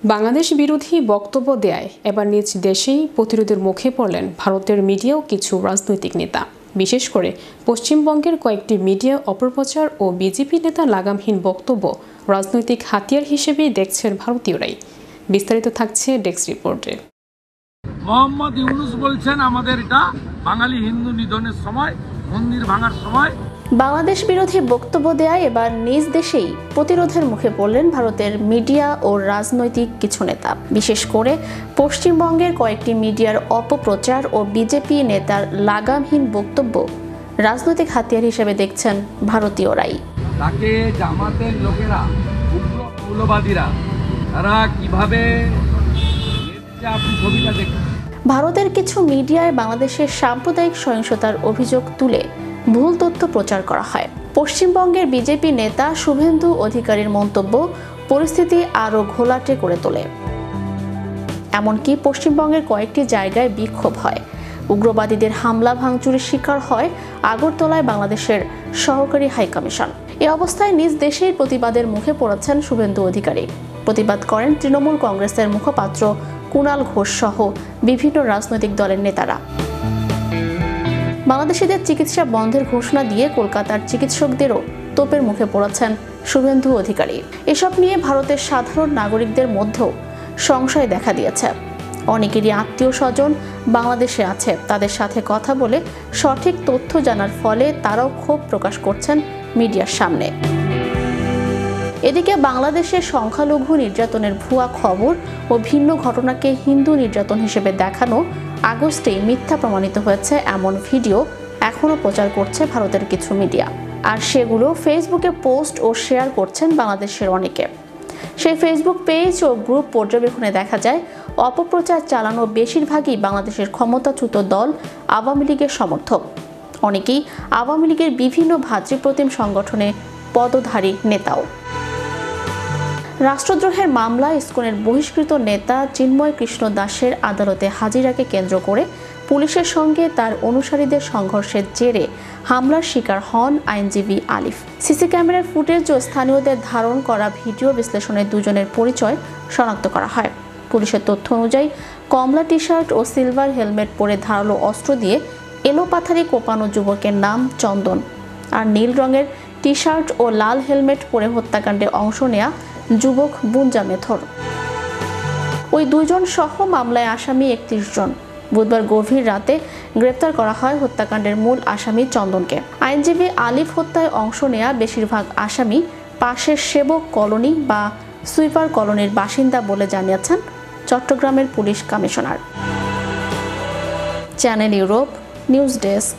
বাংলাদেশ বিরোধী বক্তব্য দেয় এবার নিজ দেশেই প্রতিরোধের মুখে পড়লেন ভারতের মিডিয়া ও কিছু রাজনৈতিক নেতা। বিশেষ করে পশ্চিমবঙ্গের কয়েকটি মিডিয়া অপপ্রচার ও বিজেপি নেতা লাগামহীন বক্তব্য রাজনৈতিক হাতিয়ার হিসেবেই দেখছেন ভারতীয়রাই। বিস্তারিত থাকছে ডেস্ক রিপোর্টে। মোহাম্মদ ইউনূস বলছেন আমাদের এটা বাঙালি হিন্দু নিধনের সময়, মন্দির ভাঙার সময়। বাংলাদেশ বিরোধী বক্তব্য দেয় এবার নিজ দেশেই প্রতিরোধের মুখে পড়লেন ভারতের মিডিয়া ও রাজনৈতিক কিছু নেতা। বিশেষ করে পশ্চিমবঙ্গের কয়েকটি মিডিয়ার অপপ্রচার ও বিজেপি নেতার লাগামহীন বক্তব্য রাজনৈতিক হাতিয়ার হিসেবে দেখছেন ভারতীয়রাই। তাকে জামাতের লোকেরা, উগ্রবাদীরা, তারা কিভাবে আপনি ছবিটা দেখেন। ভারতের কিছু মিডিয়ায় বাংলাদেশের সাম্প্রদায়িক সহিংসতার অভিযোগ তুলে ভুল তথ্য প্রচার করা হয়। পশ্চিমবঙ্গের বিজেপি নেতা শুভেন্দু অধিকারীর মন্তব্য পরিস্থিতি আরও ঘোলাটে করে তোলে। এমনকি পশ্চিমবঙ্গের কয়েকটি জায়গায় বিক্ষোভ হয়, উগ্রবাদীদের হামলা ভাঙচুরের শিকার হয় আগরতলায় বাংলাদেশের সহকারী হাইকমিশন। এ অবস্থায় নিজ দেশেই প্রতিবাদের মুখে পড়েছেন শুভেন্দু অধিকারী। প্রতিবাদ করেন তৃণমূল কংগ্রেসের মুখপাত্র কুণাল ঘোষ সহ বিভিন্ন রাজনৈতিক দলের নেতারা। বাংলাদেশিদের চিকিৎসা বন্ধের ঘোষণা দিয়ে কলকাতার চিকিৎসকদেরও তোপের মুখে পড়েছেন শুভেন্দু অধিকারী। এসব নিয়ে ভারতের সাধারণ নাগরিকদের মধ্যেও সংশয় দেখা দিয়েছে। অনেকেরই আত্মীয় স্বজন বাংলাদেশে আছে, তাদের সাথে কথা বলে সঠিক তথ্য জানার ফলে তারাও ক্ষোভ প্রকাশ করছেন মিডিয়ার সামনে। এদিকে বাংলাদেশের সংখ্যালঘু নির্যাতনের ভুয়া খবর ও ভিন্ন ঘটনাকে হিন্দু নির্যাতন হিসেবে দেখানো আগস্টেই মিথ্যা প্রমাণিত হয়েছে এমন ভিডিও এখনও প্রচার করছে ভারতের কিছু মিডিয়া, আর সেগুলো ফেসবুকে পোস্ট ও শেয়ার করছেন বাংলাদেশের অনেকে। সেই ফেসবুক পেজ ও গ্রুপ পর্যবেক্ষণে দেখা যায় অপপ্রচার চালানো বেশিরভাগই বাংলাদেশের ক্ষমতাচ্যুত দল আওয়ামী লীগের সমর্থক। অনেকেই আওয়ামী লীগের বিভিন্ন ভ্রাতৃপ্রতিম সংগঠনে পদধারী নেতাও। রাষ্ট্রদ্রোহের মামলায় ইসকনের বহিষ্কৃত নেতা চিন্ময় কৃষ্ণ দাসের আদালতে হাজিরাকে কেন্দ্র করে পুলিশের সঙ্গে তার অনুসারীদের সংঘর্ষের জেরে হামলার শিকার হন আইনজীবী আলিফ। সিসি ক্যামেরার ফুটেজ ও স্থানীয়দের ধারণ করা ভিডিও বিশ্লেষণে দুজনের পরিচয় শনাক্ত করা হয়। পুলিশের তথ্য অনুযায়ী কমলা টি শার্ট ও সিলভার হেলমেট পরে ধারালো অস্ত্র দিয়ে এলোপাথারি কোপানো যুবকের নাম চন্দন, আর নীল রঙের টি শার্ট ও লাল হেলমেট পরে হত্যাকাণ্ডে অংশ নেয়া যুবক বুঞ্জা মেথর। ওই দুইজন সহ মামলায় আসামি 31 জন। বুধবার গভীর রাতে গ্রেপ্তার করা হয় হত্যাকাণ্ডের মূল আসামি চন্দনকে। আইনজীবী আলিফ হত্যায় অংশ নেয়া বেশিরভাগ আসামি পাশের সেবক কলোনি বা সুইপার কলোনির বাসিন্দা বলে জানিয়েছেন চট্টগ্রামের police commissioner. Channel Europe news desk.